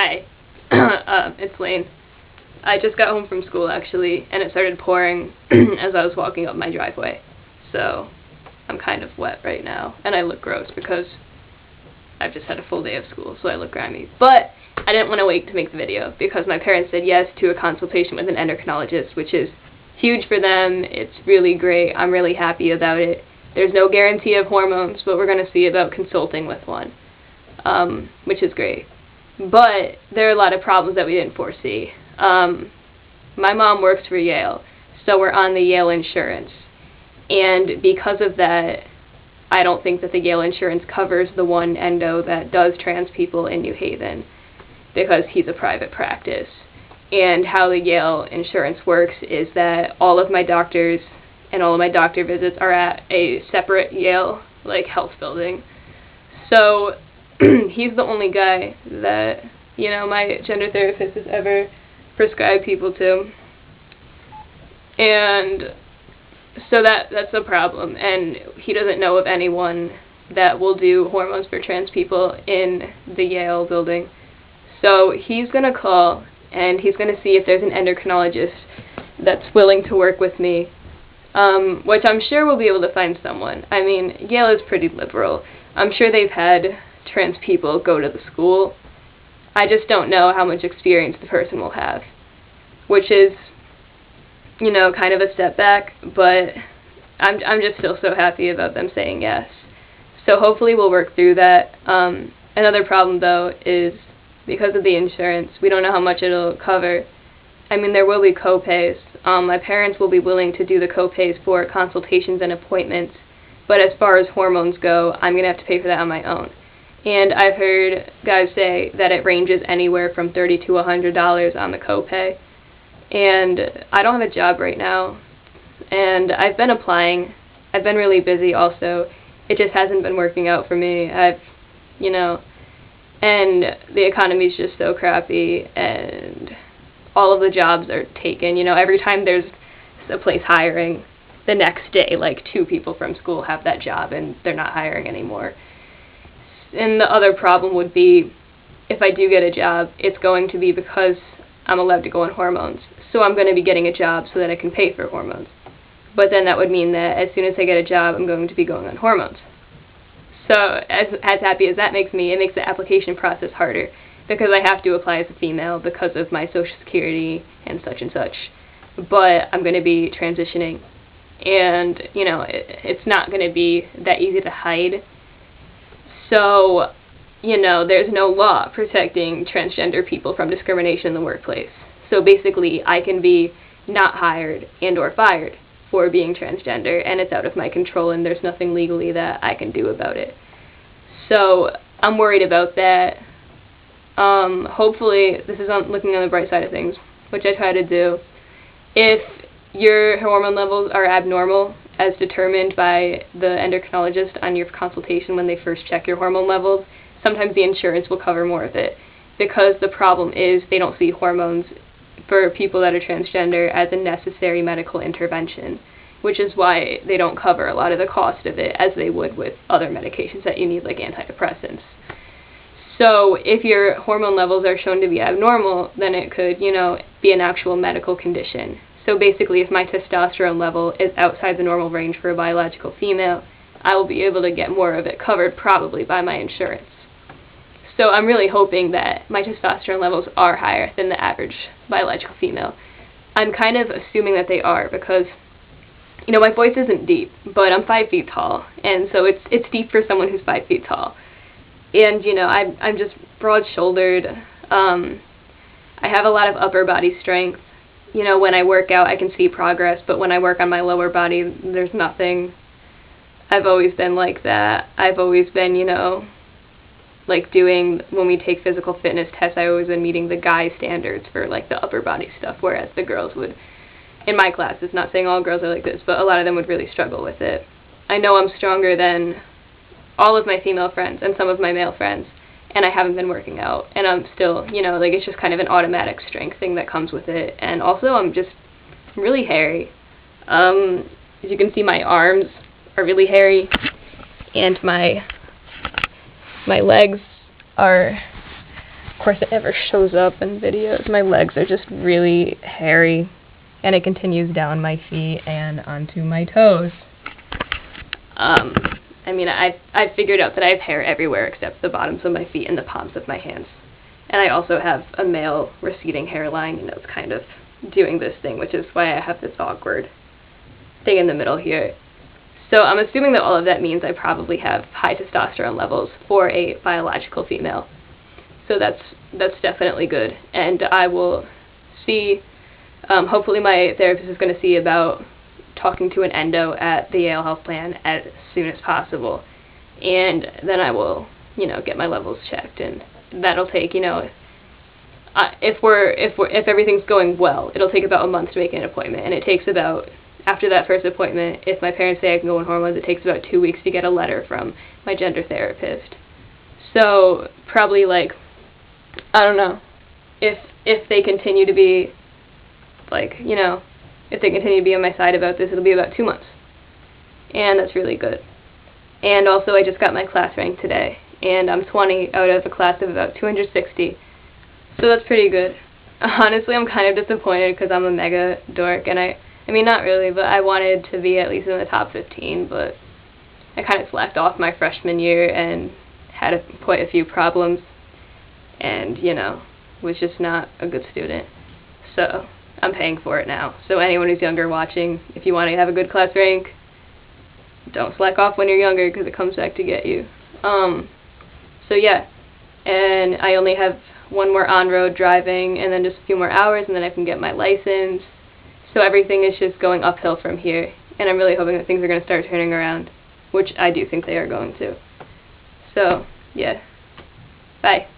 Hi, it's Lane. I just got home from school, actually, and it started pouring as I was walking up my driveway. So, I'm kind of wet right now, and I look gross because I've just had a full day of school, so I look grimy. But I didn't want to wait to make the video because my parents said yes to a consultation with an endocrinologist, which is huge for them. It's really great. I'm really happy about it. There's no guarantee of hormones, but we're going to see about consulting with one, which is great. But there are a lot of problems that we didn't foresee. My mom works for Yale, so we're on the Yale insurance. And because of that, I don't think that the Yale insurance covers the one endo that does trans people in New Haven, because he's a private practice. And how the Yale insurance works is that all of my doctors and all of my doctor visits are at a separate Yale, health building. So he's the only guy that, my gender therapist has ever prescribed people to. And so that's a problem. And he doesn't know of anyone that will do hormones for trans people in the Yale building. So he's going to call, and he's going to see if there's an endocrinologist that's willing to work with me, which I'm sure we'll be able to find someone. I mean, Yale is pretty liberal. I'm sure they've had trans people go to the school. I just don't know how much experience the person will have, which is, kind of a step back, but I'm just still so happy about them saying yes. So hopefully we'll work through that. Another problem, though, is because of the insurance, we don't know how much it'll cover. I mean, there will be co-pays. My parents will be willing to do the co-pays for consultations and appointments, but as far as hormones go, I'm going to have to pay for that on my own. And I've heard guys say that it ranges anywhere from $30 to $100 on the copay. And I don't have a job right now, and I've been applying. I've been really busy also. It just hasn't been working out for me. And the economy's just so crappy, and all of the jobs are taken. Every time there's a place hiring, the next day, 2 people from school have that job, and they're not hiring anymore. And the other problem would be, if I do get a job, it's going to be because I'm allowed to go on hormones. So I'm going to be getting a job so that I can pay for hormones. But then that would mean that as soon as I get a job, I'm going to be going on hormones. So as happy as that makes me, it makes the application process harder, because I have to apply as a female because of my Social Security and such. But I'm going to be transitioning, and, it's not going to be that easy to hide. So, there's no law protecting transgender people from discrimination in the workplace. So basically, I can be not hired and or fired for being transgender, and it's out of my control, and there's nothing legally that I can do about it. So I'm worried about that. Hopefully, this is looking on the bright side of things, which I try to do. If your hormone levels are abnormal, as determined by the endocrinologist on your consultation when they first check your hormone levels, sometimes the insurance will cover more of it, because the problem is they don't see hormones for people that are transgender as a necessary medical intervention, which is why they don't cover a lot of the cost of it as they would with other medications that you need, like antidepressants. So if your hormone levels are shown to be abnormal, then it could, be an actual medical condition. So basically, if my testosterone level is outside the normal range for a biological female, I will be able to get more of it covered probably by my insurance. So I'm really hoping that my testosterone levels are higher than the average biological female. I'm kind of assuming that they are because, my voice isn't deep, but I'm 5 feet tall, and so it's deep for someone who's 5 feet tall. And, I'm just broad-shouldered. I have a lot of upper body strength. When I work out, I can see progress, but when I work on my lower body, there's nothing. I've always been like that. I've always been, when we take physical fitness tests, I always been meeting the guy standards for, the upper body stuff, whereas the girls would, in my classes, not saying all girls are like this, but a lot of them would really struggle with it. I know I'm stronger than all of my female friends and some of my male friends, and I haven't been working out, and I'm still, it's just kind of an automatic strength thing that comes with it, and also I'm just really hairy. As you can see, my arms are really hairy, and my legs are Of course, it never shows up in videos. My legs are just really hairy, and it continues down my feet and onto my toes. I mean, I've figured out that I have hair everywhere except the bottoms of my feet and the palms of my hands. And I also have a male receding hairline, and it's kind of doing this thing, which is why I have this awkward thing in the middle here. So I'm assuming that all of that means I probably have high testosterone levels for a biological female. So that's definitely good. And I will see, hopefully my therapist is going to see about talking to an endo at the Yale Health Plan as soon as possible. And then I will, get my levels checked, and that'll take, if everything's going well, it'll take about a month to make an appointment, and it takes about, after that first appointment, if my parents say I can go on hormones, it takes about 2 weeks to get a letter from my gender therapist. So probably I don't know, if they continue to be if they continue to be on my side about this, it'll be about 2 months, and that's really good. And also, I just got my class rank today, and I'm 20 out of a class of about 260, so that's pretty good. Honestly, I'm kind of disappointed because I'm a mega dork, and I mean, not really, but I wanted to be at least in the top 15, but I kind of slacked off my freshman year and had quite a few problems, and, was just not a good student. So I'm paying for it now. So anyone who's younger watching, if you want to have a good class rank, don't slack off when you're younger, because it comes back to get you. So yeah, and I only have one more on-road driving, and then just a few more hours, and then I can get my license. So everything is just going uphill from here, and I'm really hoping that things are going to start turning around, which I do think they are going to. So, yeah. Bye.